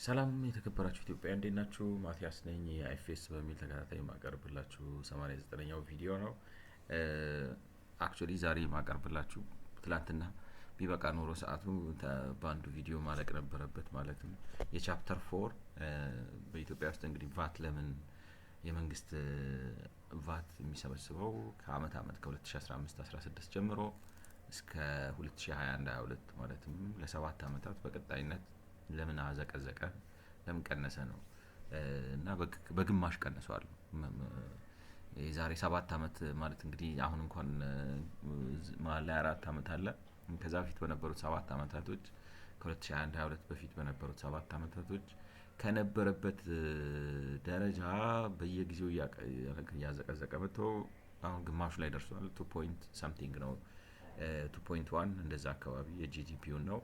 ሰላም የተከበራችሁ ኢትዮጵያውያን እንዴት ናችሁ? ማቲያስ ነኝ። የአይኤፍኤስ በሚል ተከታታይ ማቀርብላችሁ 89ኛው ቪዲዮ ነው። አክቹአሊ ዛሬ ማቀርብላችሁ ትላንትና ቢበቃ ኖሮ ሰዓቱ በአንዱ ቪዲዮ ማለቅ ነበረበት። ማለትም የቻፕተር 4 በኢትዮጵያ ውስጥ እንግዲህ ቫት ለምን የመንግስት ቫት የሚሰበስበው ከአመት ከ2015-16 ጀምሮ እስከ 2021-22 ማለትም ለሰባት አመታት በቀጣይነት ለምን አዘቀዘቀ ለምን ቀነሰ ነው እና በግማሽ ቀንሷል። የዛሬ 7 አመት ማለት እንግዲህ አሁን እንኳን መሀል ላይ 4 አመት አለ። ከዛ በፊት በነበሩት 7 አመታቶች ከ2021-22 በፊት በነበሩት 7 አመታቶች ከነበረበት ደረጃ በየጊዜው እያዘቀዘቀ መጥቶ አሁን ግማሹ ላይ ደርሷል። 2 ፖይንት ሳምቲንግ ነው 2.1 እንደዛ አካባቢ የጂዲፒውን ነው።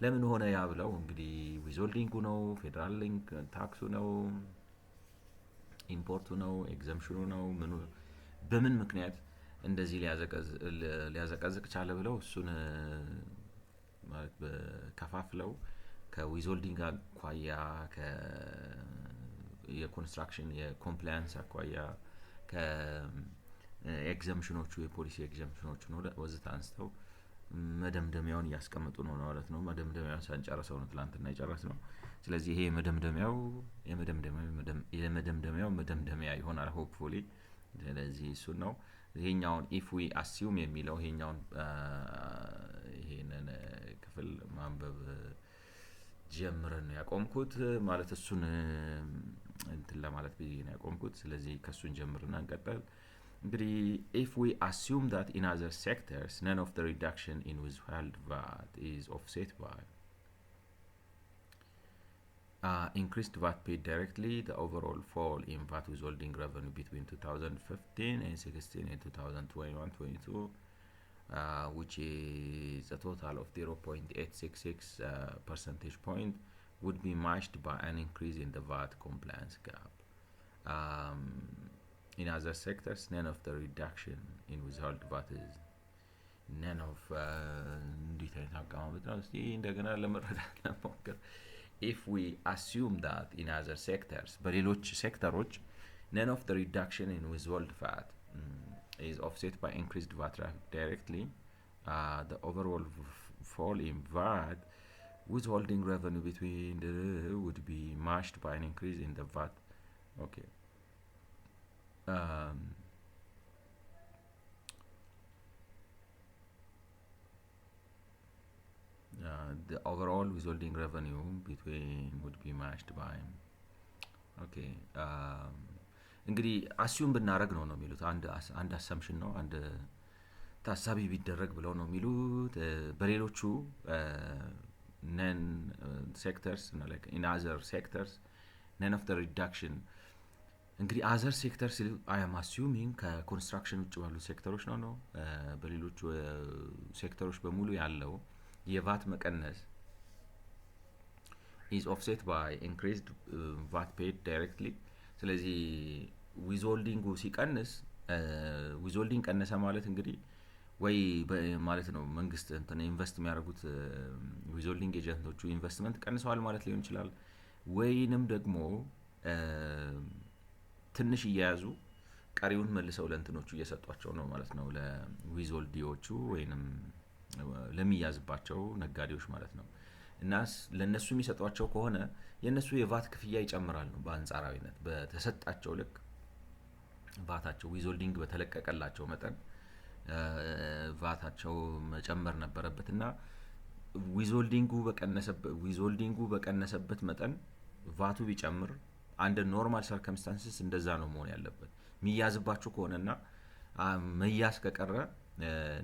ለምን ሆነ ያ ብለው እንግዲህ ዊዝሆልዲንጉ ነው፣ ፌደራል ሊንክ ታክሱ ነው፣ ኢምፖርቱ ነው፣ ኤግዘምፕሽኑ ነው፣ ምኑ በምን ምክንያት እንደዚህ ሊያዘቀዝቅ ቻለ ብለው እሱን ማለት በከፋፍለው ከዊዝሆልዲንግ አኳያ የኮንስትራክሽን የኮምፕላያንስ አኳያ ከኤግዘምፕሽኖቹ የፖሊሲ ኤግዘምፕሽኖቹ ነው ወዘተ አንስተው መደምደሚያውን እያስቀመጡ ነው ማለት ነው። መደምደሚያውን ሳንጨርሰው ነው ትላንትና የጨረስነው። ስለዚህ ይሄ የመደምደሚያው መደምደሚያ ይሆናል ሆፕፉሊ። ስለዚህ እሱ ነው ይሄኛውን ኢፍ ዊ አሲዩም የሚለው ይሄንን ክፍል ማንበብ ጀምረን ያቆምኩት ማለት እሱን እንትን ለማለት ብዬ ነው ያቆምኩት። ስለዚህ ከሱን ጀምርና እንቀጥል። እንግዲህ if we assume that in other sectors none of the reduction in withheld VAT is offset by increased VAT paid directly, the overall fall in VAT withholding revenue between 2015 and 16 and 2021-22 which is a total of 0.866 percentage point would be matched by an increase in the VAT compliance gap. In other sectors, none of the reduction in withheld VAT is none of if we assume that in other sectors በሌሎች ሴክተሮች none of the reduction in withheld VAT is offset by increased VAT directly, the overall fall in VAT withholding revenue between would be matched by an increase in the VAT. Okay. The overall withholding revenue between would be matched by okay እንግዲህ አሲዩም ብናረግ ነው የሚሉት አንድ አሰምሽን ነው አንድ ታሳቢ ቢደረግ ብለው ነው የሚሉት። በሌሎቹ ነን ሴክተርስ like in other sectors none of the reduction እንግዲህ አዘር ሴክተርስ አይ አም አሲዩሚንግ ከኮንስትራክሽን ውጭ ባሉ ሴክተሮች ነው በሌሎቹ ሴክተሮች በሙሉ ያለው የቫት መቀነስ is offset by increased VAT paid directly. ስለዚህ ዊዝሆልዲንጉ ሲቀንስ ዊዝሆልዲንግ ቀነሰ ማለት እንግዲህ ወይ ማለት ነው መንግስት እንትን ኢንቨስት የሚያደርጉት ዊዝሆልዲንግ ኤጀንቶቹ ኢንቨስትመንት ቀንሰዋል ማለት ሊሆን ይችላል። ወይንም ደግሞ ትንሽ እያያዙ ቀሪውን መልሰው ለእንትኖቹ እየሰጧቸው ነው ማለት ነው ለዊዝሆልዲዎቹ ወይንም ለሚያዝባቸው ነጋዴዎች ማለት ነው። እና ለነሱ የሚሰጧቸው ከሆነ የነሱ የቫት ክፍያ ይጨምራል ነው በአንጻራዊነት በተሰጣቸው ልክ ቫታቸው ዊዝሆልዲንግ በተለቀቀላቸው መጠን ቫታቸው መጨመር ነበረበትና ዊዝሆልዲንጉ በቀነሰበት መጠን ቫቱ ቢጨምር አንድ ኖርማል ሰርከምስታንስስ እንደዛ ነው መሆን ያለበት። ሚያዝባችሁ ከሆነና መያዝ ከቀረ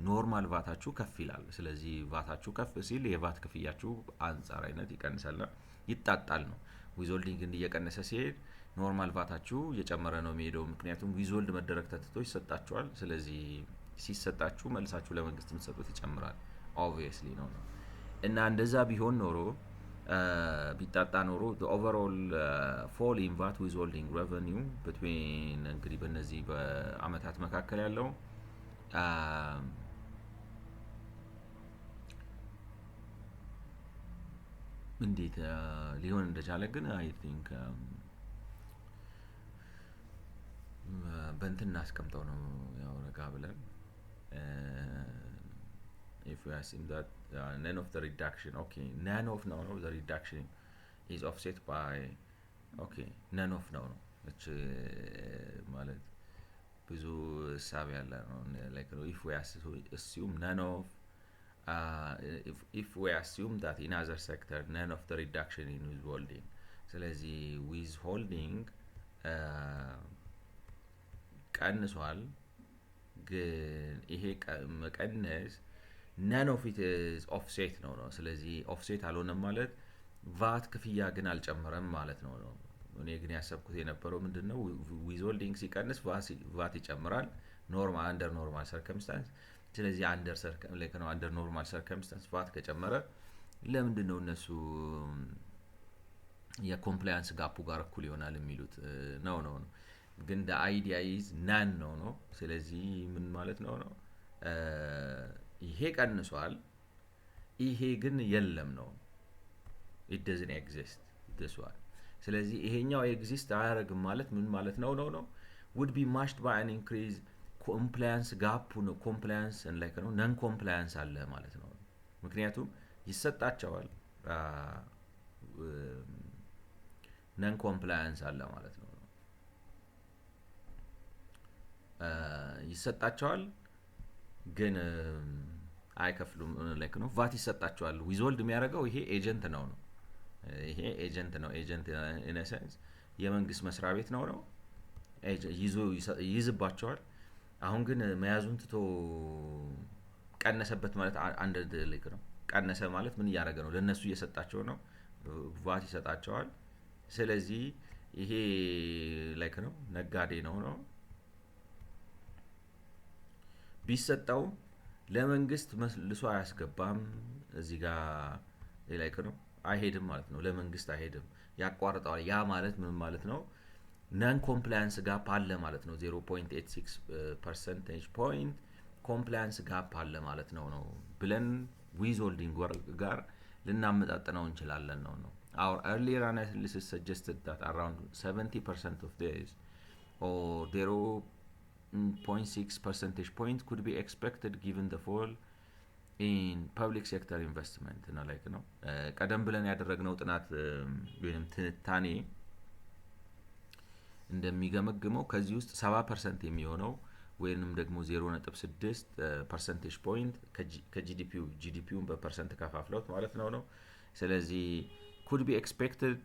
ኖርማል ቫታችሁ ከፍ ይላል። ስለዚህ ቫታችሁ ከፍ ሲል የቫት ክፍያችሁ አንጻራዊነት ይቀንሳልና ይጣጣል ነው። ዊዝሆልዲንግ እየቀነሰ ሲሄድ ኖርማል ቫታችሁ እየጨመረ ነው የሚሄደው። ምክንያቱም ዊዝሆልድ መደረግ ተትቶ ይሰጣችኋል። ስለዚህ ሲሰጣችሁ መልሳችሁ ለመንግስት የምትሰጡት ይጨምራል ኦብቪየስሊ ነው። እና እንደዛ ቢሆን ኖሮ ቢጣጣ ኖሮ the overall fall in VAT withholding revenue between እንግዲህ በእነዚህ በአመታት መካከል ያለው እንዴት ሊሆን እንደቻለ ግን አይ ቲንክ በእንትን እናስቀምጠው ነው ያው ረጋ ብለን if we assume that none of the reduction, okay, none of no the reduction is offset by, okay, none of no which ማለት ብዙ ሳብ ያለ ነው like if we assume none of if we assume that in other sector none of the reduction in withholding, ስለዚህ withholding ቀንሷል ግን ይሄ መቀነስ none of it is offset ነው ስለዚህ offset አልሆነም ማለት ቫት ክፍያ ግን አልጨመረም ማለት ነው እኔ ግን ያሰብኩት የነበረው ምንድነው withholding ሲቀንስ ቫት ይጨምራል ኖርማል under normal circumstance ስለዚህ under normal circumstance ቫት ከጨመረ ለምንድነው እነሱ የኮምፕላያንስ ጋፑ ጋር እኩል ይሆናል የሚሉት ነው ግን the idea is none ነው ስለዚህ ምን ማለት ነው ይሄ ቀንሷል ይሄ ግን የለም ነው it doesn't exist this one ስለዚህ ይሄኛው ኤግዚስት አያረግም ማለት ምን ማለት ነው would be matched by an increase compliance gap ነው compliance and like ነው non compliance አለ ማለት ነው ምክንያቱም ይሰጣቸዋል non compliance አለ ማለት ነው ይሰጣቸዋል ግን አይከፍሉም like ነው ቫት ይሰጣቸዋል ዊዝሆልድ የሚያደርገው ይሄ ኤጀንት ነው ይሄ ኤጀንት ነው ኤጀንት in a sense የመንግስት መስሪያ ቤት ነው ይዝባቸዋል አሁን ግን መያዙን ትቶ ቀነሰበት ማለት አንድ like ነው ቀነሰ ማለት ምን ያደረገ ነው ለነሱ እየሰጣቸው ነው ቫት ይሰጣቸዋል ስለዚህ ይሄ like ነው ነጋዴ ነው ቢሰጣው ለመንግስት መልሶ አያስገባም እዚህ ጋር like ነው አይሄድም ማለት ነው ለመንግስት አይሄድም ያቋርጣል ያ ማለት ምን ማለት ነው non compliance gap አለ ማለት ነው 0.86 percentage point compliance gap አለ ማለት ነው ብለን withholding ጋር ልናመጣጥነው እንችላለን ነው our earlier analysis suggested that around 70% of this or 0.6 percentage point could be expected given the fall in public sector investment እና like ነው ቀደም ብለን ያደረግነው ጥናት ወይንም ትንታኔ እንደሚገመግመው ከዚህ ውስጥ 70% የሚሆነው ወይንም ደግሞ 0.6 percentage point ከጂዲፒውን በፐርሰንት ከፋፍለውት ማለት ነው ስለዚህ could be expected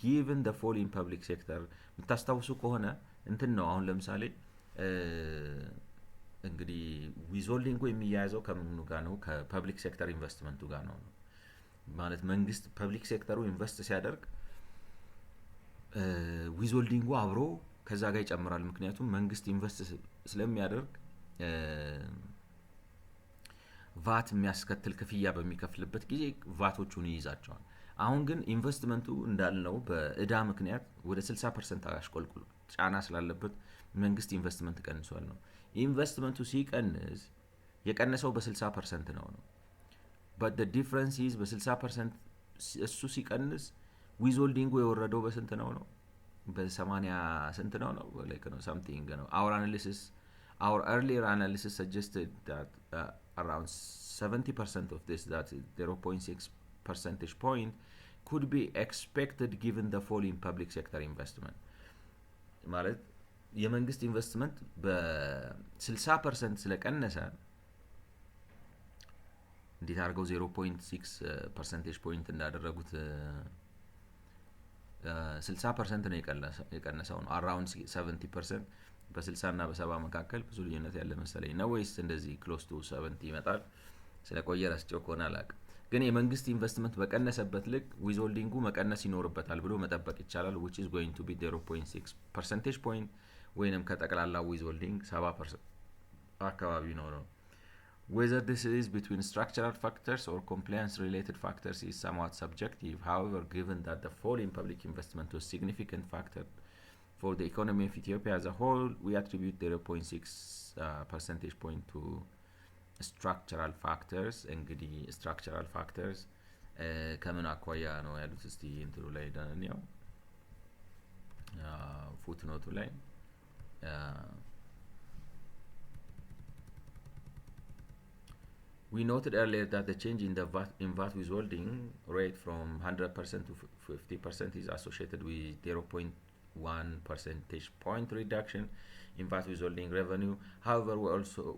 given the fall in public sector ምታስታውሱ ከሆነ እንትን ነው አሁን ለምሳሌ እንግዲህ ዊዝሆልዲንግ የሚያያዘው ከምኑ ጋር ነው ከፐብሊክ ሴክተር ኢንቨስትመንቱ ጋር ነው ማለት መንግስት ፐብሊክ ሴክተሩ ኢንቨስት ሲያደርግ ዊዝሆልዲንጉ አብሮ ከዛ ጋር ይጨምራል ምክንያቱም መንግስት ኢንቨስት ስለሚያደርግ ቫት የሚያስከትል ክፍያ በሚከፍልበት ጊዜ ቫቶቹን ይይዛቸዋል አሁን ግን ኢንቨስትመንቱ እንዳልነው በእዳ ምክንያት ወደ 60% አሽቆልቁል ጫና ስላለበት መንግስት ኢንቨስትመንት ቀንሷል ነው ኢንቨስትመንቱ ሲቀንስ የቀነሰው በ60% ነው but the difference is በ60% እሱ ሲቀንስ ዊዝሆልዲንጉ የወረደው በስንት ነው በ80 ስንት ነው like ነው something ነው our earlier analysis suggested that around 70% of this that 0.6 percentage point could be expected given the fall in public sector investment ማለት የመንግስት ኢንቨስትመንት በ60% ስለቀነሰ እንዴት አድርገው 0.6 percentage point እንዳደረጉት 60% ነው የቀነሰው ነው around 70% በ60 እና በ70 መካከል ብዙ ልዩነት ያለ መሰለኝ ነው ወይስ እንደዚህ close to 70 ይመጣል ስለቆየ ረስቸው ከሆነ አላቅ ግን የመንግስት ኢንቨስትመንት በቀነሰበት ልክ ዊዝሆልዲንጉ መቀነስ ይኖርበታል ብሎ መጠበቅ ይቻላል which is going to be 0.6 percentage point ወይንም ከጠቅላላ ዊዝሆልዲንግ 70% አካባቢ ነው whether this is between structural factors or compliance related factors is somewhat subjective however given that the fall in public investment was a significant factor for the economy of Ethiopia as a whole we attribute 0.6 percentage point to structural factors እንግዲህ structural factors ከምን አኳያ ነው ያሉት እስቲ እንትሉ ላይ ዳንያው ፉትኖቱ ላይ we noted earlier that the change in the VAT withholding rate from 100% to 50% is associated with 0.1 percentage point reduction in VAT withholding revenue. However,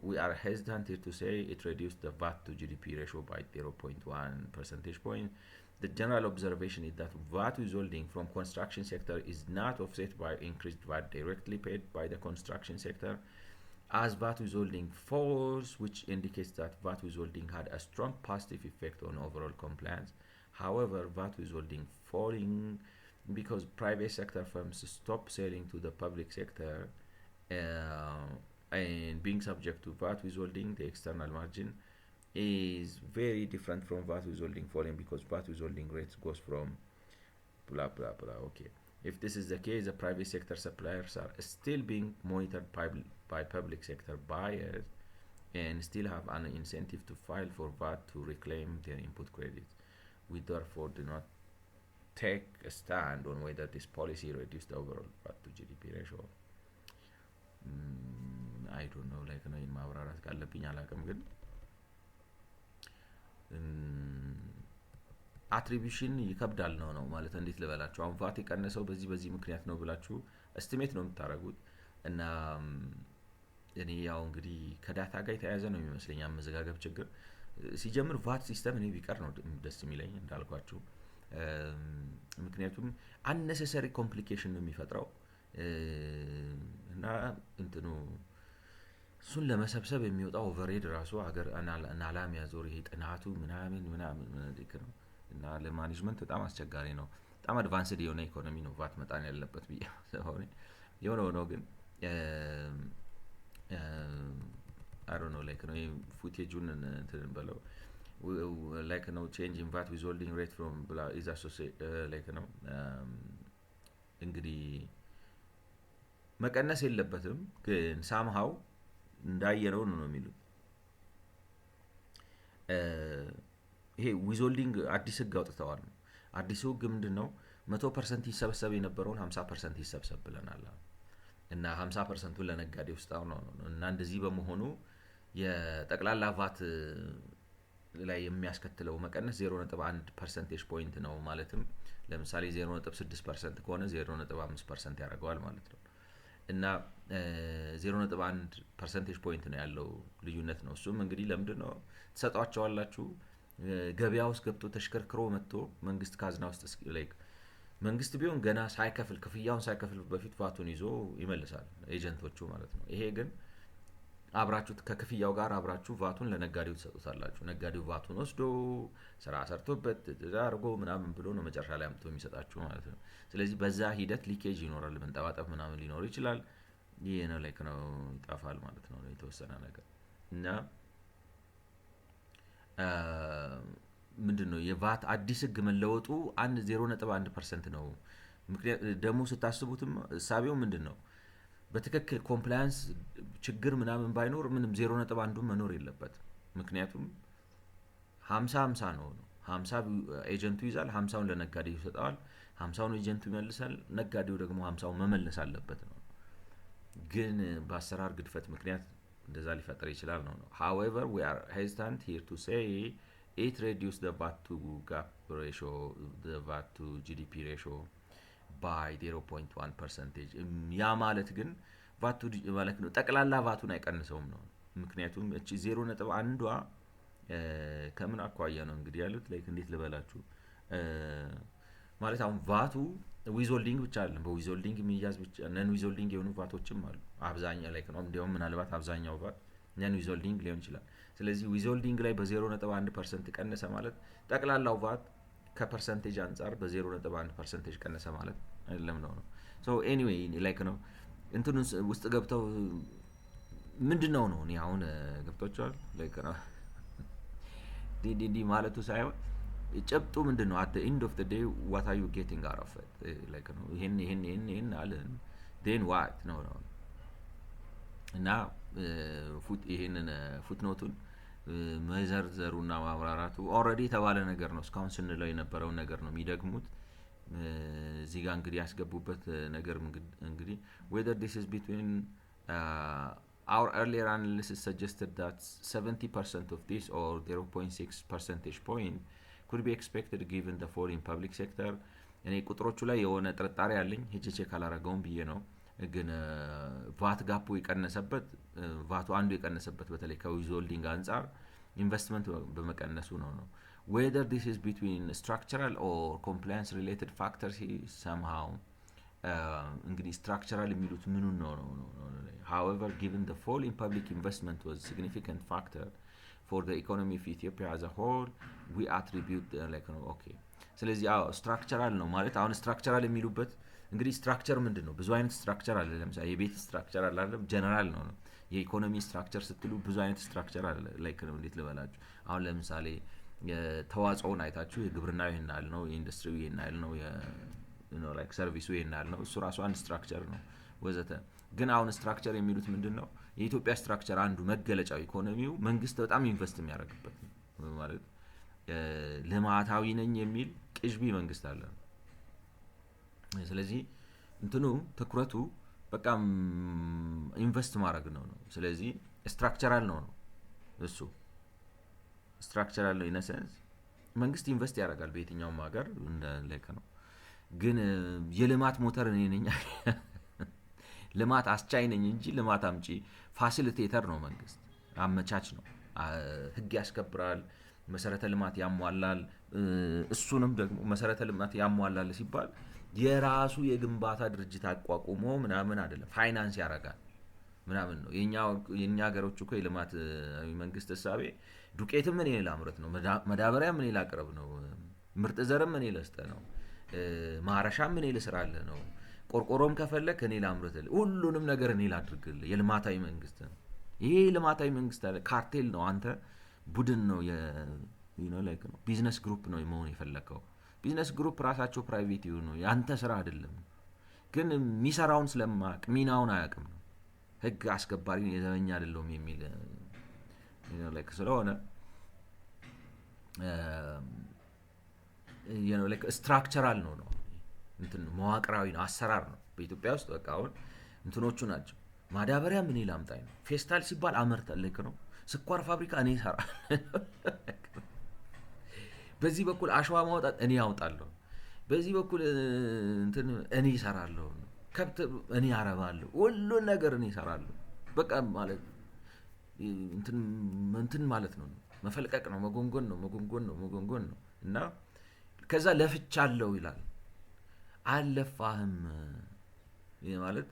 we are hesitant here to say it reduced the VAT to GDP ratio by 0.1 percentage point. The general observation is that VAT withholding from construction sector is not offset by increased VAT directly paid by the construction sector, as VAT withholding falls, which indicates that VAT withholding had a strong positive effect on overall compliance. However, VAT withholding falling because private sector firms stop selling to the public sector and being subject to VAT withholding, the external margin is very different from VAT withholding falling because VAT withholding rates goes from blah blah blah. Okay, if this is the case, the private sector suppliers are still being monitored by public sector buyers and still have an incentive to file for VAT to reclaim their input credits. We therefore do not take a stand on whether this policy reduced the overall VAT to GDP ratio. I don't know, like ነው ማብራራት ካለብኝ አላውቅም ግን አትሪቢዩሽን ይከብዳል ነው ማለት እንዴት ልበላችሁ አሁን ቫት የቀነሰው በዚህ ምክንያት ነው ብላችሁ ኤስቲሜት ነው የምታረጉት እና እኔ ያው እንግዲህ ከዳታ ጋር የተያያዘ ነው የሚመስለኝ አመዘጋገብ ችግር ሲጀምር ቫት ሲስተም እኔ ቢቀር ነው ደስ የሚለኝ እንዳልኳችሁ ምክንያቱም unnecessary complication ነው የሚፈጥረው እና እንትኑ እሱን ለመሰብሰብ የሚወጣው ኦቨርሄድ ራሱ ሀገር አናላም ያዞር ይሄ ጥናቱ ምናምን ልክ ነው እና ለማኔጅመንት በጣም አስቸጋሪ ነው በጣም አድቫንስድ የሆነ ኢኮኖሚ ነው ቫት መጣን ያለበት ብዬ ስለሆነ የሆነው ግን I don't know like ነው ፉቴጁን እንትን በለው like no change in VAT withholding rate from is associated like ነው እንግዲህ መቀነስ የለበትም ግን somehow እንዳየነው ነው የሚሉት ይሄ ዊዝሆልዲንግ አዲስ ህግ አውጥተዋል አዲሱ ህግ ምንድነው 100% ይሰበሰብ የነበረውን 50% ይሰበሰብ ብለናል እና 50%ን ለነጋዴ ውስጣው ነው እና እንደዚህ በመሆኑ የጠቅላላ ቫት ላይ የሚያስከትለው መቀነስ 0.1 percentage point ነው ማለትም ለምሳሌ 0.6% ከሆነ 0.5% ያደርገዋል ማለት ነው እና 0.1 percentage point ነው ያለው ልዩነት ነው እሱም እንግዲህ ለምንድነው ተሰጣጣዋላችሁ ገበያ ውስጥ ገብቶ ተሽከርክሮ መጥቶ መንግስት ካዝና ውስጥ ላይክ መንግስት ቢሆን ገና ሳይከፍል ክፍያውን ሳይከፍል በፊት ቫቱን ይዞ ይመልሳል ኤጀንቶቹ ማለት ነው ይሄ ግን አብራችሁ ከክፍያው ጋር አብራችሁ ቫቱን ለነጋዴው ተሰጣጣላችሁ ነጋዴው ቫቱን ወስዶ ስራ ሰርቶበት ዳርጎ ምናምን ብሎ ነው መጨረሻ ላይ አምጥቶ የሚሰጣችሁ ማለት ነው ስለዚህ በዛ ሂደት ሊኬጅ ይኖራል መንጠባጠብ ምናምን ሊኖር ይችላል ይሄ ነው ላይክ ነው ይጣፋል ማለት ነው የተወሰነ ነገር እና ምንድነው የቫት አዲስ ህግ መለወጡ 0.1% ነው ምክንያት ደሞ ስታስቡትም ሳቢው ምንድነው በትክክል ኮምፕላያንስ ችግር ምናምን ባይኖር ምንም 0.1 መኖር የለበት ምክንያቱም 50 ነው 50 ኤጀንቱ ይዛል 50ውን ለነጋዴው ይሰጣል 50ውን ኤጀንቱ ይመልሳል ነጋዴው ደግሞ 50ውን መመለስ አለበት ነው ግን በአሰራር ግድፈት ምክንያት እንደዛ ሊፈጠር ይችላል ነው however we are hesitant here to say it reduced the VAT to gap ratio the VAT to GDP ratio by 0.1% ያ ማለት ግን ቫቱ ማለት ነው ጠቅላላ ቫቱን አይቀንሰውም ነው ምክንያቱም እቺ 0.1ዋ ከምን አኳያ ነው እንግዲህ ያሉት ላይክ እንዴት ልበላችሁ ማለት አሁን ቫቱ ዊዝሆልዲንግ ብቻ አይደለም በዊዝሆልዲንግ የሚያዝ ብቻ ነን ዊዝሆልዲንግ የሆኑ ቫቶችም አሉ አብዛኛው ላይክ ነው እንደውም ምናልባት አብዛኛው ቫት ነን ዊዝሆልዲንግ ሊሆን ይችላል ስለዚህ ዊዝሆልዲንግ ላይ በ0.1% ቀነሰ ማለት ጠቅላላው ቫት ከፐርሰንቴጅ አንፃር በ0.1% ቀነሰ ማለት አይደለም ነው ሶ ኤኒዌይ ላይክ ነው እንትኑን ውስጥ ገብተው ምንድነው ነው እኔ አሁን ገብቶቻል ላይክ ነው ዲዲ ማለቱ ሳይሆን ጨብጡ ምንድነው at the end of the day what are you getting out of it like ነው ይሄን አለ then what ነው እና ፉት ይሄንን ፉትኖቱን መዘርዘሩና ማብራራቱ ኦልሬዲ የተባለ ነገር ነው። እስካሁን ስንለው የነበረውን ነገር ነው የሚደግሙት። እዚህ ጋር እንግዲህ ያስገቡበት ነገር እንግዲህ whether this is between our earlier analysis suggested that 70% of this or 0.6 percentage point could be expected given the fall in public sector። እኔ ቁጥሮቹ ላይ የሆነ ጥርጣሬ ያለኝ ሄጄ ቼክ አላረገውም ብዬ ነው። ግን ቫት ጋፑ የቀነሰበት ቫቱ አንዱ የቀነሰበት በተለይ ከዊዝሆልዲንግ አንጻር ኢንቨስትመንት በመቀነሱ ነው። whether this is between structural or compliance related factors somehow እንግዲህ structural የሚሉት ምኑን ነው። however given the fall in public investment was a significant factor for the economy of Ethiopia as a whole we attribute okay ስለዚህ structural ነው ማለት አሁን structural የሚሉበት እንግዲህ ስትራክቸር ምንድነው? ብዙ አይነት ስትራክቸር አለ። ለምሳሌ የቤት ስትራክቸር አለ አይደል? ጀነራል ነው። የኢኮኖሚ ስትራክቸር ስትሉ ብዙ አይነት ስትራክቸር አለ። ላይክ ነው እንዴት ልበላችሁ? አሁን ለምሳሌ የተዋጽኦን አይታችሁ የግብርናው ይሄን ያህል ነው፣ የኢንዱስትሪው ይሄን ያህል ነው፣ ላይክ ሰርቪሱ ይሄን ያህል ነው። እሱ ራሱ አንድ ስትራክቸር ነው ወዘተ። ግን አሁን ስትራክቸር የሚሉት ምንድነው? የኢትዮጵያ ስትራክቸር አንዱ መገለጫው ኢኮኖሚው መንግስት በጣም ኢንቨስት የሚያደርግበት ነው ማለት ልማታዊ ነኝ የሚል ቅዥቢ መንግስት አለ። ስለዚህ እንትኑ ትኩረቱ በቃ ኢንቨስት ማድረግ ነው። ስለዚህ ስትራክቸራል ነው እሱ ስትራክቸራል ነው ኢነሰንስ መንግስት ኢንቨስት ያደርጋል በየትኛውም ሀገር ላይክ ነው። ግን የልማት ሞተር እኔ ነኝ ልማት አስቻይ ነኝ እንጂ ልማት አምጪ ፋሲሊቴተር ነው መንግስት፣ አመቻች ነው። ህግ ያስከብራል፣ መሰረተ ልማት ያሟላል። እሱንም ደግሞ መሰረተ ልማት ያሟላል ሲባል የራሱ የግንባታ ድርጅት አቋቁሞ ምናምን አይደለም፣ ፋይናንስ ያደርጋል ምናምን ነው። የኛ ሀገሮች እኮ የልማት መንግስት ሐሳቤ ዱቄትም ምን ላምረት ነው፣ መዳበሪያ ምን ላቅርብ ነው፣ ምርጥ ዘርም ምን ልስጥ ነው፣ ማረሻም ምን ልስራለ ነው፣ ቆርቆሮም ከፈለክ እኔ ላምረት፣ ሁሉንም ነገር እኔ ላድርግልህ። የልማታዊ መንግስት ነው ይሄ። ልማታዊ መንግስት አለ ካርቴል ነው። አንተ ቡድን ነው ላይክ ነው ቢዝነስ ግሩፕ ነው መሆን የፈለከው። ቢዝነስ ግሩፕ ራሳቸው ፕራይቬት ይሁኑ ያንተ ስራ አይደለም። ግን የሚሰራውን ስለማያውቅ ሚናውን አያውቅም ነው። ህግ አስከባሪ የዘበኛ አይደለም የሚል ላይክ ስለሆነ ላይክ ስትራክቸራል ነው እንትን መዋቅራዊ ነው፣ አሰራር ነው። በኢትዮጵያ ውስጥ በቃ አሁን እንትኖቹ ናቸው። ማዳበሪያ ምን ይላምጣኝ ነው፣ ፌስታል ሲባል አመርታለሁ ነው፣ ስኳር ፋብሪካ እኔ እሰራለሁ፣ በዚህ በኩል አሸዋ ማውጣት እኔ ያውጣለሁ፣ በዚህ በኩል እንትን እኔ እሰራለሁ፣ ከብት እኔ አረባለሁ፣ ሁሉን ነገር እኔ እሰራለሁ። በቃ ማለት እንትን ማለት ነው፣ መፈልቀቅ ነው፣ መጎንጎን ነው። እና ከዛ ለፍቻለሁ ይላል። አለፋህም ማለት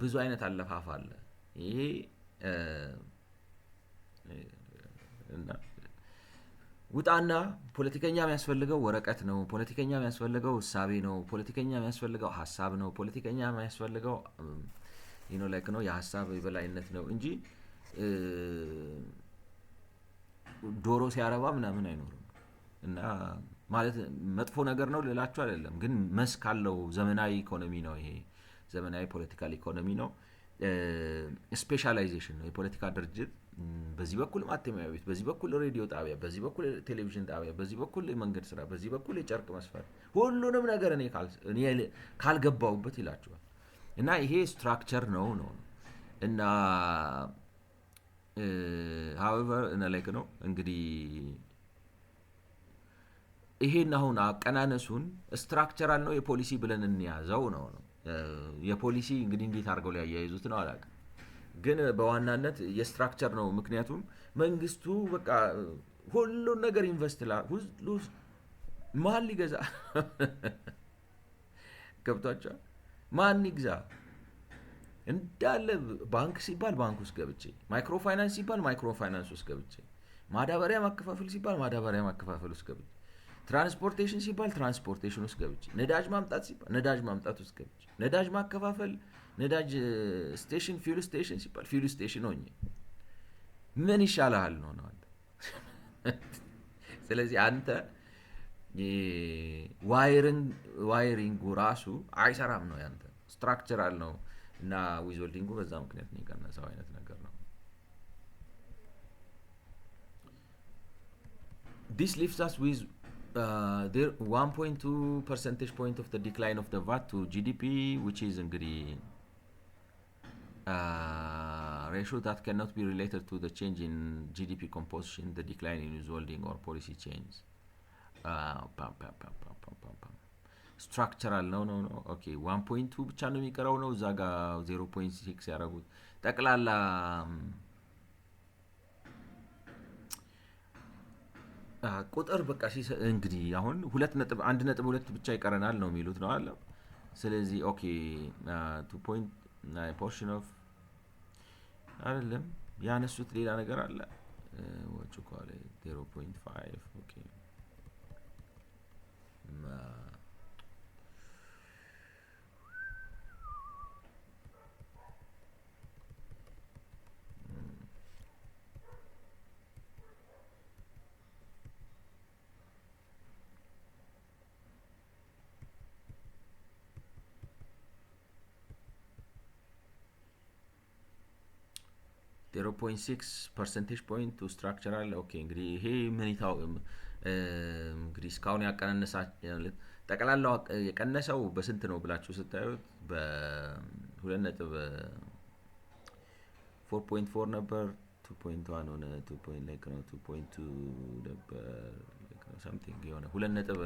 ብዙ አይነት አለፋፍ አለ። ይሄ እና ውጣና ፖለቲከኛ የሚያስፈልገው ወረቀት ነው፣ ፖለቲከኛ የሚያስፈልገው እሳቤ ነው፣ ፖለቲከኛ የሚያስፈልገው ሐሳብ ነው፣ ፖለቲከኛ የሚያስፈልገው ላይክ ነው የሐሳብ የበላይነት ነው እንጂ ዶሮ ሲያረባ ምናምን አይኖርም። እና ማለት መጥፎ ነገር ነው ልላችሁ አይደለም፣ ግን መስክ አለው። ዘመናዊ ኢኮኖሚ ነው ይሄ፣ ዘመናዊ ፖለቲካል ኢኮኖሚ ነው። ስፔሻላይዜሽን ነው የፖለቲካ ድርጅት። በዚህ በኩል ማተሚያ ቤት፣ በዚህ በኩል ሬዲዮ ጣቢያ፣ በዚህ በኩል ቴሌቪዥን ጣቢያ፣ በዚህ በኩል የመንገድ ስራ፣ በዚህ በኩል የጨርቅ መስፋት፣ ሁሉንም ነገር እኔ ካልገባውበት ይላችኋል። እና ይሄ ስትራክቸር ነው እና however እና ላይክ ነው እንግዲህ ይሄን አሁን አቀናነሱን ስትራክቸራል ነው የፖሊሲ ብለን እንያዘው ነው። የፖሊሲ እንግዲህ እንዴት አድርገው ሊያያይዙት ነው አላውቅም፣ ግን በዋናነት የስትራክቸር ነው። ምክንያቱም መንግስቱ በቃ ሁሉን ነገር ኢንቨስት ሁሉ ማን ሊገዛ ገብቷቸዋል። ማን ይግዛ እንዳለ ባንክ ሲባል ባንክ ውስጥ ገብቼ፣ ማይክሮ ፋይናንስ ሲባል ማይክሮ ፋይናንስ ውስጥ ገብቼ፣ ማዳበሪያ ማከፋፈል ሲባል ማዳበሪያ ማከፋፈል ውስጥ ገብቼ፣ ትራንስፖርቴሽን ሲባል ትራንስፖርቴሽን ውስጥ ገብቼ፣ ነዳጅ ማምጣት ሲባል ነዳጅ ማምጣት ውስጥ ገብቼ፣ ነዳጅ ማከፋፈል ነዳጅ ስቴሽን ፊውል ስቴሽን ሲባል ፊውል ስቴሽን ሆኜ ምን ይሻላል ነው አንተ። ስለዚህ አንተ ዋይሪንጉ ራሱ አይሰራም ነው ያንተ፣ ስትራክቸራል ነው እና ዊዝሆልዲንጉ በዛ ምክንያት ነው የቀነሰው አይነት ነገር ነው። this leaves us with there 1.2 percentage point of the decline of the VAT to GDP, which is እንግዲህ ratio that cannot be related to the change in GDP composition, the decline in withholding or policy change. ስትራክቸራል ነው ኦኬ 1.2 ብቻ ነው የሚቀረው ነው እዛ ጋር 0.6 ያደረጉት ጠቅላላ ቁጥር በቃ እንግዲህ አሁን 1.2 ብቻ ይቀረናል ነው የሚሉት ነው አለ ስለዚህ ኦኬ 2.9 portion of አይደለም ያነሱት ሌላ ነገር አለ ወጭ ኳለ 0.5 ኦኬ 0.6 percentage point to structural ኦኬ እንግዲህ ይሄ ምን ይታው እንግዲህ እስካሁን ያቀነነሳ ጠቅላላው የቀነሰው በስንት ነው ብላችሁ ስታዩት በ2.4.4 ነበር 2.1 ሆነ 2.2 ነበር something የሆነ 2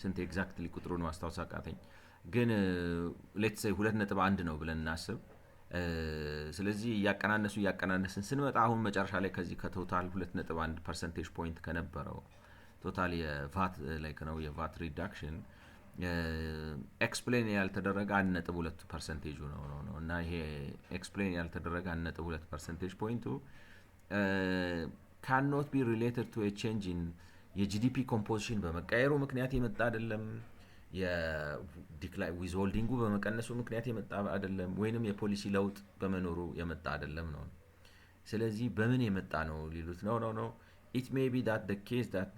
ስንት ኤግዛክትሊ ቁጥሩን ማስታወስ አቃተኝ ግን ሌትስ ሴይ 2.1 ነው ብለን እናስብ ስለዚህ ያቀናነስን ስንመጣ አሁን መጨረሻ ላይ ከዚህ ከቶታል 2.1 percentage point ከነበረው ቶታል የቫት ላይክ ነው የቫት ሪዳክሽን ኤክስፕሌን ያልተደረገ 1.2% ነው እና ይሄ ኤክስፕሌን ያልተደረገ 1.2 percentage point cannot be related to a change in የጂዲፒ ኮምፖዚሽን በመቀየሩ ምክንያት የመጣ አይደለም የዲክላይን ዊዝሆልዲንጉ በመቀነሱ ምክንያት የመጣ አይደለም ወይንም የፖሊሲ ለውጥ በመኖሩ የመጣ አይደለም ነው ስለዚህ በምን የመጣ ነው ሊሉት ነው it may be that the case that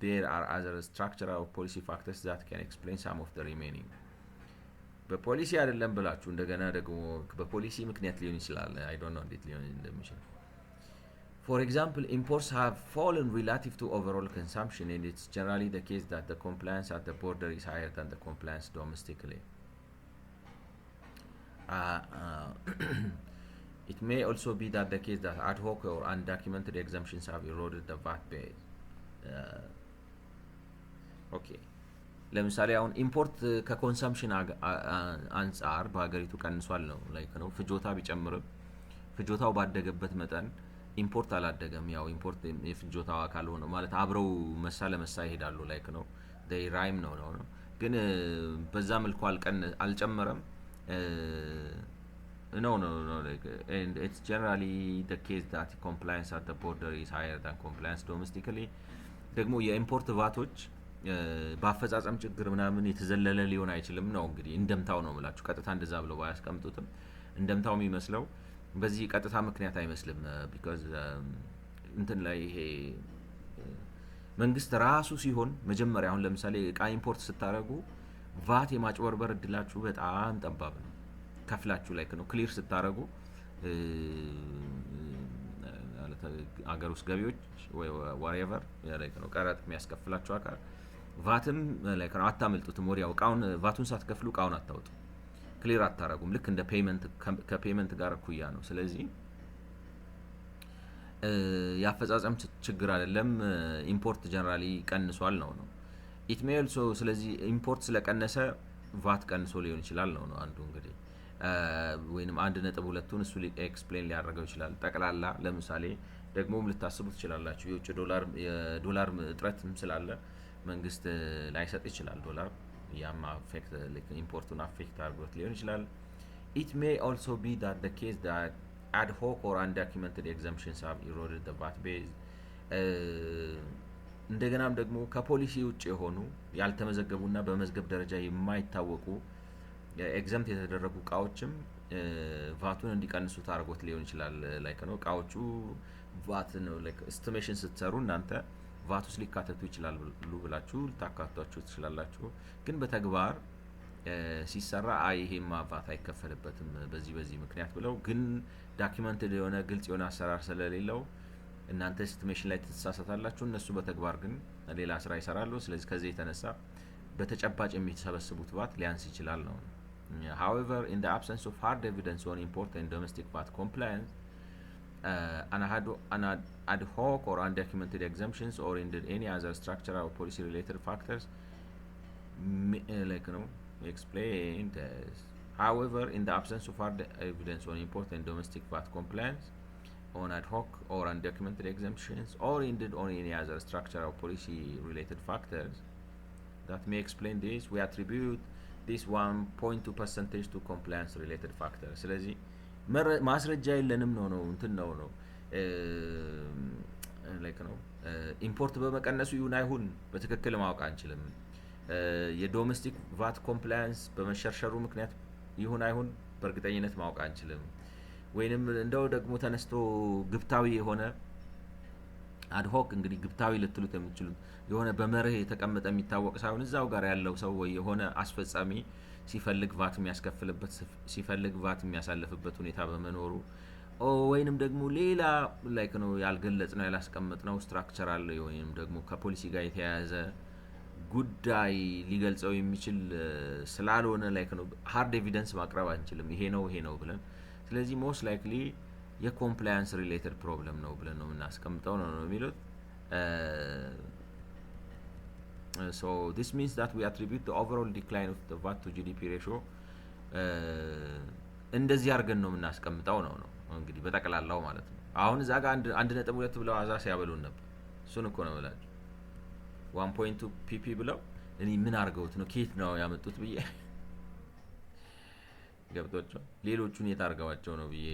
there are other structural or policy factors that can explain some of the remaining በፖሊሲ አይደለም ብላችሁ እንደገና ደግሞ በፖሊሲ ምክንያት ሊሆን ይችላል I don't know እንዴት ሊሆን እንደሚችል For example, imports have fallen relative to overall consumption, and it's generally the case that the compliance at the border is higher than the compliance domestically. It may also be that the case that ad hoc or undocumented exemptions have eroded the VAT base. Okay. ለምሳሌ አሁን ኢምፖርት ከኮንሰምፕሽን አንፃር በአገሪቱ ቀንሷል ነው ላይክ ነው ፍጆታ ቢጨምርም ፍጆታው ባደገበት መጠን ኢምፖርት አላደገም ያው ኢምፖርት የፍጆታው አካል ሆኖ ማለት አብረው መሳ ለመሳ ይሄዳሉ ላይክ ነው they rhyme ነው ግን በዛ መልኩ አልጨመረም no like and it's generally the case that compliance at the border is higher than compliance domestically ደግሞ የኢምፖርት ቫቶች በአፈጻጸም ችግር ምናምን የተዘለለ ሊሆን አይችልም ነው እንግዲህ እንደምታው ነው ማለት ቀጥታ እንደዛ ብለው ባያስቀምጡትም እንደምታው የሚመስለው በዚህ ቀጥታ ምክንያት አይመስልም because እንትን ላይ ይሄ መንግስት ራሱ ሲሆን መጀመሪያ አሁን ለምሳሌ እቃ ኢምፖርት ስታረጉ ቫት የማጭበርበር እድላችሁ በጣም ጠባብ ነው ከፍላችሁ ላይ ነው ክሊር ስታረጉ አገር ውስጥ ገቢዎች ወይ whatever ላይ ነው ቀረጥ የሚያስከፍላችሁ አካል ቫትም ላይ ነው አታመልጡትም ወዲያው እቃውን ቫቱን ሳትከፍሉ እቃውን አታውጡ ክሊር አታረጉም ልክ እንደ ፔመንት ከፔመንት ጋር ኩያ ነው ስለዚህ ያፈጻጸም ችግር አይደለም ኢምፖርት ጀነራሊ ቀንሷል ነው it may also ስለዚህ ኢምፖርት ስለቀነሰ ቫት ቀንሶ ሊሆን ይችላል ነው አንዱ እንግዲህ ወይንም 1.2ን እሱ ኤክስፕሌን ሊያደርገው ይችላል ጠቅላላ ለምሳሌ ደግሞም ልታስቡት ይችላልላችሁ የዶላር እጥረትም ስላለ መንግስት ላይሰጥ ይችላል ዶላር ያማ affect like importun affect አድርጎት ሊሆን ይችላል it may also be that the case that ad hoc or undocumented exemptions have eroded the VAT base እንደገናም ደግሞ ከፖሊሲ ውጭ የሆኑ ያልተመዘገቡና በመዝገብ ደረጃ የማይታወቁ ኤግዛምፕት የተደረጉ ቃዎችም ቫቱን እንዲቀንሱ ታርጎት ሊሆን ይችላል ላይክ ነው ቃዎቹ ቫት ነው ላይክ ኤስቲሜሽን ስትሰሩ እናንተ ቫቱስ ሊካተቱ ይችላል ብላችሁ ልታካቷቸው ትችላላችሁ ግን በተግባር ሲሰራ ይሄማ ቫት አይከፈልበትም በዚህ ምክንያት ብለው ግን ዶክመንትድ የሆነ ግልጽ የሆነ አሰራር ስለሌለው እናንተ ኤስቲሜሽን ላይ ትሳሳታላችሁ፣ እነሱ በተግባር ግን ሌላ ስራ ይሰራሉ። ስለዚህ ከዚህ የተነሳ በተጨባጭ የሚሰበስቡት ቫት ሊያንስ ይችላል ነው። However, in the absence of hard evidence on important domestic VAT compliance, an ad hoc or undocumented exemptions or indeed any other structural or policy related factors explained as. However, in the absence of hard evidence on important domestic VAT compliance, on ad hoc or undocumented exemptions, or indeed on any other structural or policy related factors that may explain this, we attribute this 1.2 percentage to compliance related factors. ስለዚህ ማስረጃ የለንም ነው እንትን ነው ላይክ ነው ኢምፖርት በመቀነሱ ይሁን አይሁን በትክክል ማወቅ አንችልም። የዶሜስቲክ ቫት ኮምፕላያንስ በመሸርሸሩ ምክንያት ይሁን አይሁን በእርግጠኝነት ማወቅ አንችልም። ወይንም እንደው ደግሞ ተነስቶ ግብታዊ የሆነ አድሆክ እንግዲህ ግብታዊ ልትሉት የምትችሉት የሆነ በመርህ የተቀመጠ የሚታወቅ ሳይሆን እዛው ጋር ያለው ሰው ወይ የሆነ አስፈጻሚ ሲፈልግ ቫት የሚያስከፍልበት ሲፈልግ ቫት የሚያሳልፍበት ሁኔታ በመኖሩ ወይንም ደግሞ ሌላ ላይክ ነው ያልገለጽነው ያላስቀመጥነው ስትራክቸራል ወይንም ደግሞ ከፖሊሲ ጋር የተያያዘ ጉዳይ ሊገልጸው የሚችል ስላልሆነ ላይክ ነው ሃርድ ኤቪደንስ ማቅረብ አንችልም ይሄ ነው ብለን። ስለዚህ ሞስት ላይክሊ የኮምፕላያንስ ሪሌትድ ፕሮብለም ነው ብለን ነው የምናስቀምጠው ነው የሚሉት። So this means that we attribute the overall decline of the VAT to GDP ratio እንደዚህ አድርገን ነው የምናስቀምጠው ነው እንግዲህ በጠቅላላው ማለት ነው። አሁን እዛ ጋር 1.2 ብለው አዛ ሲያበሉን ነበር። እሱን እኮ ነው ብላችሁ 1.2 pp ብለው እኔ ምን አድርገውት ነው ኬት ነው ያመጡት ብዬ ገብቶቸው ሌሎቹን የታርገዋቸው ነው ብዬ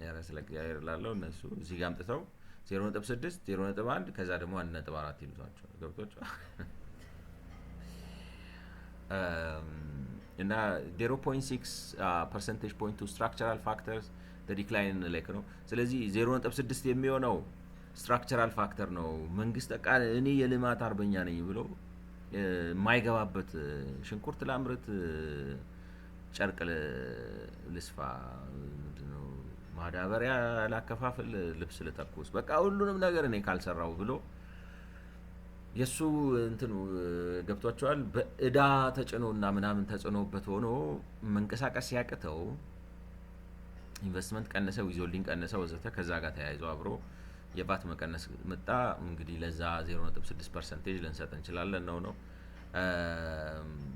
ያረስ ለቅያየር ላለው እነሱ እዚህ ጋር አምጥተው 0.6 0.1 ከዛ ደግሞ 1.4 ይሉታቸው ገብቶቸው እና 0.6 percentage point to structural factors the decline like ነው። ስለዚህ 0.6 የሚሆነው ስትራክቸራል ፋክተር ነው። መንግስት በቃ እኔ የልማት አርበኛ ነኝ ብሎ ማይገባበት ሽንኩርት ላምርት ጨርቅ ልስፋ ምንድነው ማዳበሪያ ላከፋፍል ልብስ ልተኩስ በቃ ሁሉንም ነገር እኔ ካልሰራው ብሎ የሱ እንትኑ ገብቷቸዋል። በእዳ ተጭኖና ምናምን ተጽኖበት ሆኖ መንቀሳቀስ ያቅተው ኢንቨስትመንት ቀነሰ፣ ዊዞልዲንግ ቀነሰ ወዘተ ከዛ ጋር ተያይዞ አብሮ የቫት መቀነስ መጣ። እንግዲህ ለዛ 0.6% ልንሰጥ እንችላለን ነው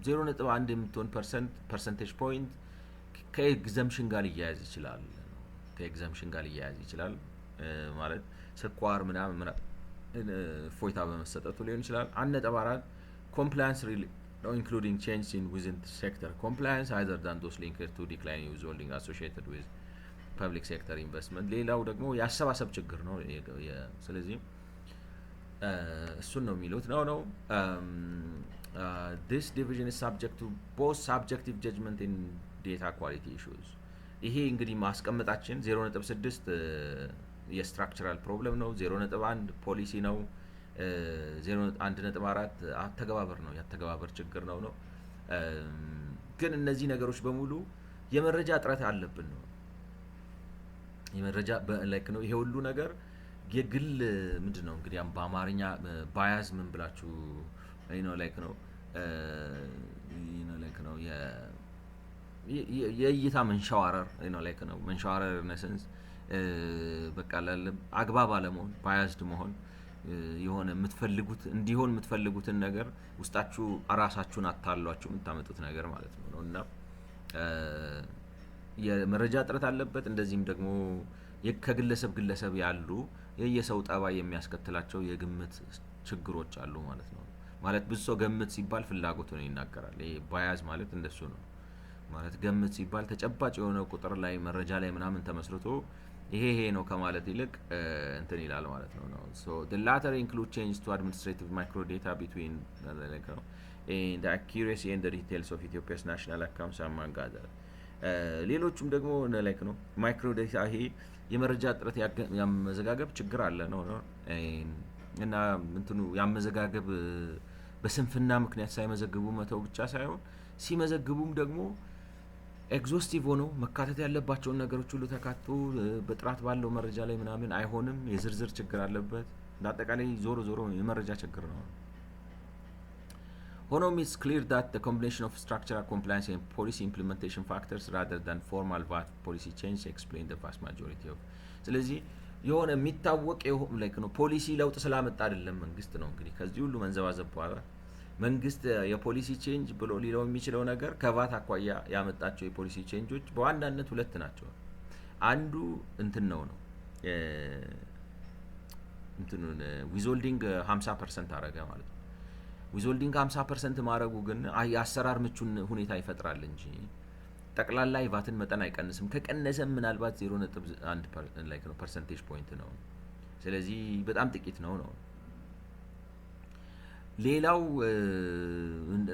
0.1 የምትሆን ፐርሰንቴጅ ፖይንት ከኤግዘምፕሽን ጋር ሊያያዝ ይችላል። ከኤግዘምፕሽን ጋር ሊያያዝ ይችላል ማለት ስኳር ምናምን ፎይታ በመሰጠቱ ሊሆን ይችላል። 1.4 ኮምፕላያንስ including change in within sector compliance either than those linked to declining withholding associated with public sector investment። ሌላው ደግሞ ያሰባሰብ ችግር ነው። ስለዚህ እሱን ነው የሚሉት ነው this division is subject to both subjective judgment and data quality issues። ይሄ እንግዲህ ማስቀመጣችን 0.6 የስትራክቸራል ፕሮብለም ነው፣ 0.1 ፖሊሲ ነው፣ 1.4 አተገባበር ነው ያተገባበር ችግር ነው። ግን እነዚህ ነገሮች በሙሉ የመረጃ እጥረት አለብን ነው የመረጃ ላይክ ነው። ይሄ ሁሉ ነገር የግል ምንድነው እንግዲህ በአማርኛ ባያዝ ምን ብላችሁ ላይክ ነው ላይክ ነው የእይታ መንሸዋረር ላይክ ነው መንሸዋረር ነሰንስ በቃ አግባብ አለመሆን ባያዝድ መሆን የሆነ የምትፈልጉት እንዲሆን የምትፈልጉትን ነገር ውስጣችሁ ራሳችሁን አታሏችሁ የምታመጡት ነገር ማለት ነው እና የመረጃ እጥረት አለበት። እንደዚህም ደግሞ ከግለሰብ ያሉ የየሰው ጠባይ የሚያስከትላቸው የግምት ችግሮች አሉ ማለት ነው። ማለት ብዙ ሰው ገምት ሲባል ፍላጎቱን ይናገራል። ይሄ ባያዝ ማለት እንደሱ ነው ማለት ገምት ሲባል ተጨባጭ የሆነ ቁጥር ላይ መረጃ ላይ ምናምን ተመስርቶ ይሄ ነው ከማለት ይልቅ እንትን ይላል ማለት ነው so the latter include change to administrative micro data between like and the accuracy and the details of Ethiopia's national accounts among other ሌሎችም ደግሞ ላይክ ነው ማይክሮ ዴታ ይሄ የመረጃ እጥረት ያመዘጋገብ ችግር አለ ነው እና እንትኑ ያመዘጋገብ በስንፍና ምክንያት ሳይመዘግቡ መተው ብቻ ሳይሆን ሲመዘግቡም ደግሞ ኤግዞስቲቭ ሆኖ መካተት ያለባቸውን ነገሮች ሁሉ ተካቶ በጥራት ባለው መረጃ ላይ ምናምን አይሆንም። የዝርዝር ችግር አለበት። በአጠቃላይ ዞሮ የመረጃ ችግር ነው። ሆኖም it's clear that the combination of structural compliance and policy implementation factors rather than formal VAT policy change explain the vast majority of ስለዚህ የሆነ የሚታወቅ ላይክ ነው ፖሊሲ ለውጥ ስላመጣ አይደለም መንግስት ነው እንግዲህ ከዚህ ሁሉ መንዘባዘብ በኋላ መንግስት የፖሊሲ ቼንጅ ብሎ ሊለው የሚችለው ነገር ከቫት አኳያ ያመጣቸው የፖሊሲ ቼንጆች በዋናነት ሁለት ናቸው። አንዱ እንትን ነው እንትኑን ዊዝሆልዲንግ 50% አረገ ማለት ነው። ዊዝሆልዲንግ 50% ማረጉ ግን የአሰራር ምቹን ሁኔታ ይፈጥራል እንጂ ጠቅላላ የቫትን መጠን አይቀንስም። ከቀነሰም ምናልባት 0.1 ላይክ ነው ፐርሰንቴጅ ፖይንት ነው። ስለዚህ በጣም ጥቂት ነው። ሌላው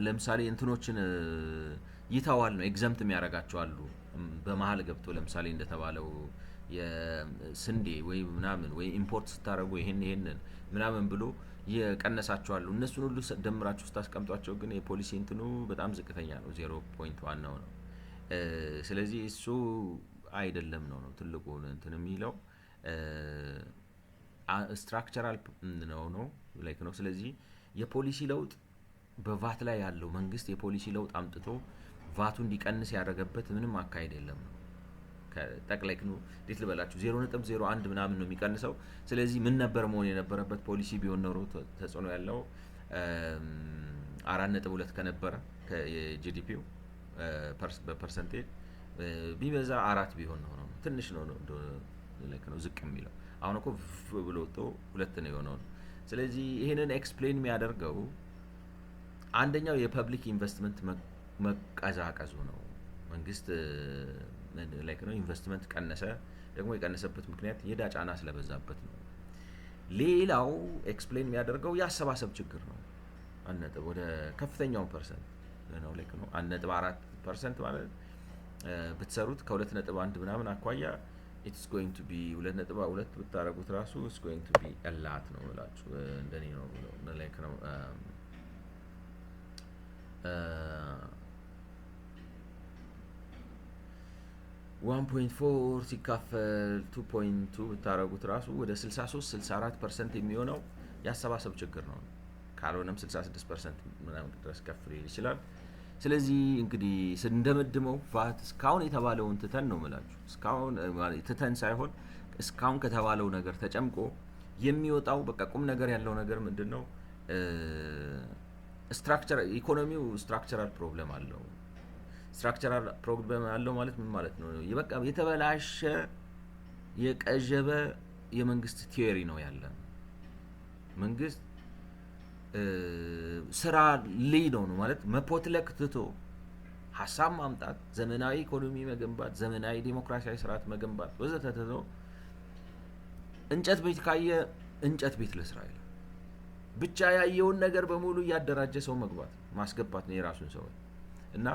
ለምሳሌ እንትኖችን ይታዋል ነው ኤግዛምት የሚያረጋቸው አሉ። በመሃል ገብቶ ለምሳሌ እንደተባለው የስንዴ ወይ ምናምን ወይ ኢምፖርት ስታረጉ ይሄን ምናምን ብሎ የቀነሳቸዋል። እነሱን ሁሉ ደምራችሁ ስታስቀምጧቸው ግን የፖሊሲ እንትኑ በጣም ዝቅተኛ ነው 0.1 ነው። ስለዚህ እሱ አይደለም ነው ትልቁ እንትን የሚለው ስትራክቸራል ነው ላይክ ነው። ስለዚህ የፖሊሲ ለውጥ በቫት ላይ ያለው መንግስት የፖሊሲ ለውጥ አምጥቶ ቫቱ እንዲቀንስ ያደረገበት ምንም አካሄድ የለም ነው። ከጠቅላይክ ነው እንዴት ልበላችሁ 0.01 ምናምን ነው የሚቀንሰው። ስለዚህ ምን ነበር መሆን የነበረበት ፖሊሲ ቢሆን ኖሮ ተጽዕኖ ያለው 4.2 ከነበረ ከጂዲፒው በፐርሰንቴጅ ቢበዛ 4 ቢሆን ነው ትንሽ ነው ላይክ ነው ዝቅ የሚለው። አሁን እኮ ብሎ ወጥቶ 2 ነው የሆነው። ስለዚህ ይሄንን ኤክስፕሌን የሚያደርገው አንደኛው የፐብሊክ ኢንቨስትመንት መቀዛቀዙ ነው። መንግስት ላይክ ነው ኢንቨስትመንት ቀነሰ። ደግሞ የቀነሰበት ምክንያት የዕዳ ጫና ስለበዛበት ነው። ሌላው ኤክስፕሌን የሚያደርገው የአሰባሰብ ችግር ነው። አንነጥብ ወደ ከፍተኛው ፐርሰንት ነው ላይክ ነው 1.4% ማለት ብትሰሩት ከ2.1 ምናምን አኳያ it's going to be 2.2 ብታረጉት ራሱ it's going to be a lot ነው ብላችሁ እንደኔ ነው ላይክ ነው 1.4 ሲካፈል 2.2 ብታረጉት ራሱ ወደ 63-64% የሚሆነው ያሰባሰብ ችግር ነው። ካልሆነም 66% ምናምን ድረስ ከፍ ሊል ይችላል። ስለዚህ እንግዲህ እንደምድመው ቫት እስካሁን የተባለውን ትተን ነው ማለት እስካሁን ትተን ሳይሆን እስካሁን ከተባለው ነገር ተጨምቆ የሚወጣው በቃ ቁም ነገር ያለው ነገር ምንድነው? ስትራክቸር ኢኮኖሚው ስትራክቸራል ፕሮብሌም አለው። ስትራክቸራል ፕሮብሌም አለው ማለት ምን ማለት ነው? በቃ የተበላሸ የቀጀበ የመንግስት ቲዮሪ ነው ያለን። መንግስት ስራ ሊዶ ነው ማለት መፖትለክ ትቶ ሐሳብ ማምጣት፣ ዘመናዊ ኢኮኖሚ መገንባት፣ ዘመናዊ ዲሞክራሲያዊ ስርዓት መገንባት ወዘተ ትቶ እንጨት ቤት ካየ እንጨት ቤት ለስራ ይላል። ብቻ ያየውን ነገር በሙሉ ያደራጀ ሰው ማስገባት ነው የራሱን ሰው እና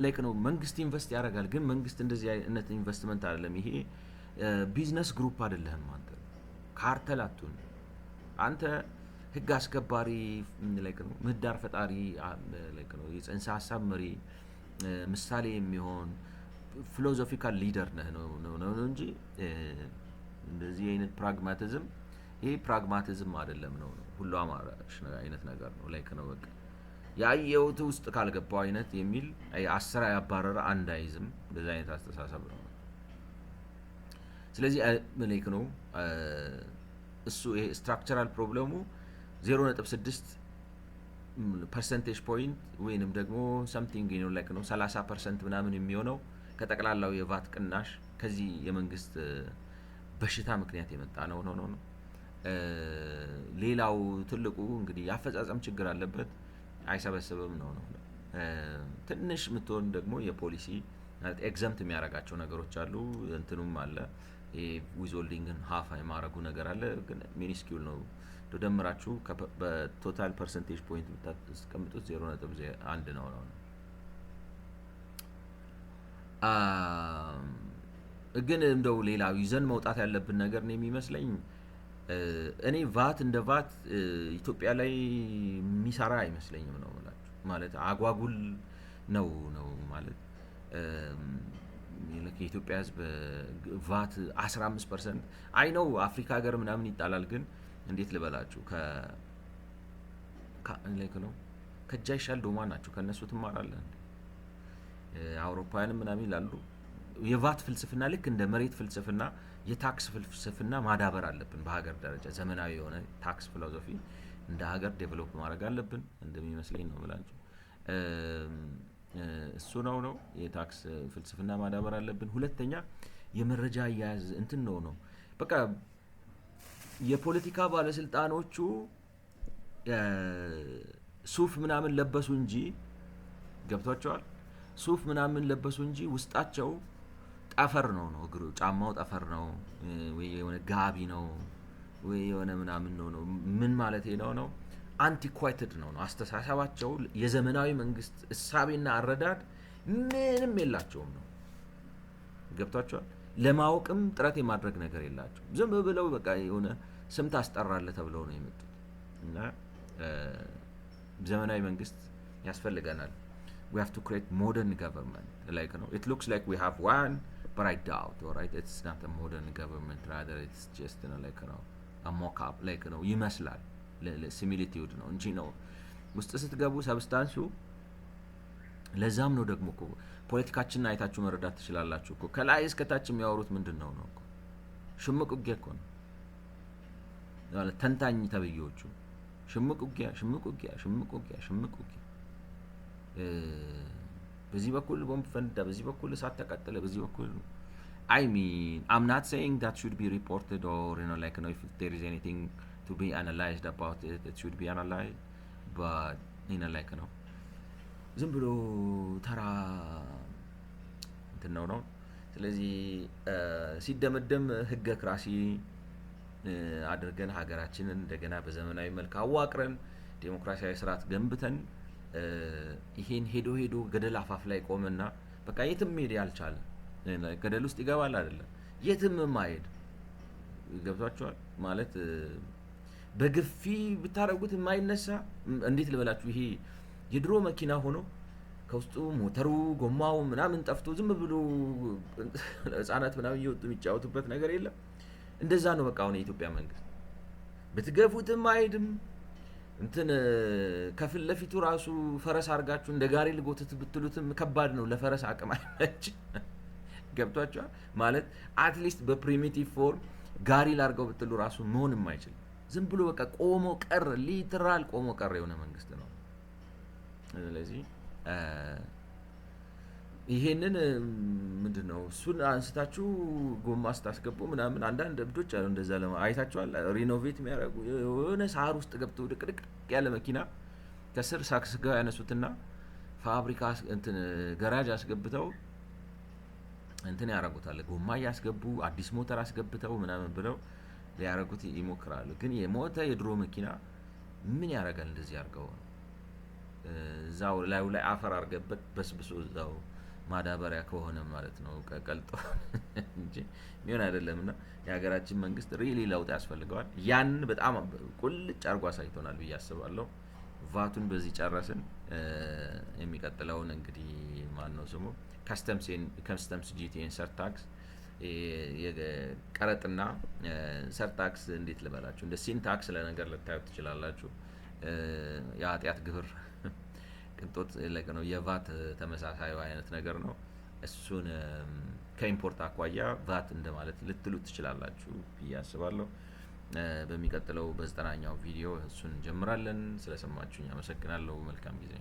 ላይክ ነው መንግስት ኢንቨስት ያደርጋል። ግን መንግስት እንደዚህ አይነት ኢንቨስትመንት አይደለም። ይሄ ቢዝነስ ግሩፕ አይደለም። አንተ ካርተል አትሁን። አንተ ህግ አስከባሪ ላይክ ነው ምህዳር ፈጣሪ ላይክ ነው የጽንሰ ሐሳብ መሪ ምሳሌ የሚሆን ፊሎሶፊካል ሊደር ነህ ነው እንጂ እንደዚህ አይነት ፕራግማቲዝም ይሄ ፕራግማቲዝም አይደለም ነው ሁሉ አማራጭ አይነት ነገር ነው ላይክ ነው በቃ ያየውት ውስጥ ካልገባው አይነት የሚል አስራ ያባረረ አንድ አይዝም እንደዚህ አይነት አስተሳሰብ ነው። ስለዚህ ላይክ ነው እሱ ይሄ ስትራክቸራል ፕሮብሌሙ 0.6 ፐርሰንቴጅ ፖይንት ወይንም ደግሞ something you know like ነው 30% ምናምን የሚሆነው ከጠቅላላው የቫት ቅናሽ ከዚህ የመንግስት በሽታ ምክንያት የመጣ ነው። ሌላው ትልቁ እንግዲህ ያፈጻጸም ችግር አለበት፣ አይሰበስብም ነው። ትንሽ ምትሆን ደግሞ የፖሊሲ ኤግዛምት የሚያረጋቸው ነገሮች አሉ። እንትኑም አለ ዊዝሆልዲንግን ሃፍ የማረጉ ነገር አለ። ግን ሚኒስኪል ነው ተደምራችሁ በቶታል ፐርሰንቴጅ ፖይንት ብታስቀምጡት 0.1 ነው። ግን እንደው ሌላው ይዘን መውጣት ያለብን ነገር ነው የሚመስለኝ እኔ ቫት እንደ ቫት ኢትዮጵያ ላይ የሚሰራ አይመስለኝም ነው ማለት አጓጉል ነው ነው ማለት የኢትዮጵያ ህዝብ ቫት 15% አይ ነው አፍሪካ ሀገር ምናምን ይጣላል፣ ግን እንዴት ልበላችሁ ላይክ ነው ከእጅ አይሻል ዶማ ናቸው። ከእነሱ ትማራለህ። አውሮፓውያንም ምናምን ይላሉ የቫት ፍልስፍና ልክ እንደ መሬት ፍልስፍና የታክስ ፍልስፍና ማዳበር አለብን። በሀገር ደረጃ ዘመናዊ የሆነ ታክስ ፊሎሶፊ እንደ ሀገር ዴቨሎፕ ማድረግ አለብን እንደሚመስለኝ ነው ብላችሁ እሱ ነው የታክስ ፍልስፍና ማዳበር አለብን። ሁለተኛ የመረጃ አያያዝ እንትን ነው በቃ የፖለቲካ ባለስልጣኖቹ ሱፍ ምናምን ለበሱ እንጂ ገብቷቸዋል። ሱፍ ምናምን ለበሱ እንጂ ውስጣቸው ጠፈር ነው እግሩ ጫማው ጠፈር ነው ወይ የሆነ ጋቢ ነው ወይ የሆነ ምናምን ነው ምን ማለት ነው አንቲኳይትድ ነው አስተሳሰባቸው የዘመናዊ መንግስት እሳቤና አረዳድ ምንም የላቸውም ነው። ገብቷቸዋል። ለማወቅም ጥረት የማድረግ ነገር የላቸው። ዝም ብለው በቃ የሆነ ስም ታስጠራለህ ተብለው ነው የመጡት እና ዘመናዊ መንግስት ያስፈልገናል። we have to create modern government like it looks like we have one but I doubt, all right, it's not a modern government, rather it's just like a mock up like ይመስላል ሲሚሊቲዩድ ነው እንጂ ነው ውስጥ ስትገቡ ሰብስታንሱ። ለዛም ነው ደግሞ እኮ ፖለቲካችንን አይታችሁ መረዳት ትችላላችሁ እኮ ከላይ እስከ ታች የሚያወሩት ምንድነው ነው እኮ ሽምቅ ውጊያ እኮ ነው ማለት ተንታኝ ተብዬዎቹ ሽምቅ ውጊያ በዚህ በኩል ቦምብ ፈንዳ፣ በዚህ በኩል እሳት ተቃጠለ፣ በዚህ በኩል I mean I'm not saying that should be reported or like if there is anything to be analyzed about it should be analyzed, but like ዝም ብሎ ተራ እንትን ነው። ስለዚህ ሲደመደም ህገ ክራሲ አድርገን ሀገራችንን እንደገና በዘመናዊ መልክ አዋቅረን ዲሞክራሲያዊ ስርዓት ገንብተን ይሄን ሄዶ ገደል አፋፍ ላይ ቆመና በቃ የትም ሄድ ያልቻለ ገደል ውስጥ ይገባል አይደለም የትም ማይሄድ ገብቷቸዋል ማለት በግፊ ብታረጉት የማይነሳ እንዴት ልበላችሁ ይሄ የድሮ መኪና ሆኖ ከውስጡ ሞተሩ ጎማው ምናምን ጠፍቶ ዝም ብሎ ህፃናት ምናምን እየወጡ የሚጫወቱበት ነገር የለም። እንደዛ ነው በቃ አሁን የኢትዮጵያ መንግስት ብትገፉትም አይሄድም። እንትን ከፊት ለፊቱ ራሱ ፈረስ አርጋችሁ እንደ ጋሪ ልጎትት ብትሉትም ከባድ ነው፣ ለፈረስ አቅም አይመች። ገብቷችኋል ማለት አትሊስት በፕሪሚቲቭ ፎርም ጋሪ ላርገው ብትሉ ራሱ መሆን የማይችል ዝም ብሎ በቃ ቆሞ ቀር ሊትራል ቆሞ ቀር የሆነ መንግስት ነው። ስለዚህ ይሄንን ምንድነው እሱን አንስታችሁ ጎማ ስታስገቡ ምናምን አንዳንድ እብዶች አሉ እንደዛ አይታችኋል። ሪኖቬት የሚያደርጉ የሆነ ሳር ውስጥ ገብተው ድቅድቅ ያለ መኪና ከስር ሳክስጋው ያነሱትና ፋብሪካ እንትን ገራጅ አስገብተው እንትን ያደርጉታል። ጎማ ያስገቡ አዲስ ሞተር አስገብተው ምናምን ብለው ሊያደርጉት ይሞክራሉ። ግን የሞተ የድሮ መኪና ምን ያደርጋል? እንደዚህ አድርገው እዛው ላይ አፈር አርገበት በስብሶ እዛው ማዳበሪያ ከሆነ ማለት ነው ቀልጦ እንጂ ምን አይደለምና የሀገራችን መንግስት ሪሊ ለውጥ ያስፈልገዋል። ያን በጣም ቁልጭ አርጓ ሳይቶናል ብዬ አስባለሁ። ቫቱን በዚህ ጨረስን። የሚቀጥለውን እንግዲህ ማን ነው ስሙ ከስተምስ ጂቲኤን ሰርታክስ የቀረጥና ሰርታክስ እንዴት ልበላችሁ እንደ ሲንታክስ ለነገር ልታዩት ትችላላችሁ። የኃጢአት ግብር ቅንጦት ነው የቫት ተመሳሳይ አይነት ነገር ነው። እሱን ከኢምፖርት አኳያ ቫት እንደማለት ልትሉ ትችላላችሁ ብዬ አስባለሁ። በሚቀጥለው በ90ኛው ቪዲዮ እሱን እንጀምራለን። ስለሰማችሁኝ አመሰግናለሁ። መልካም ጊዜ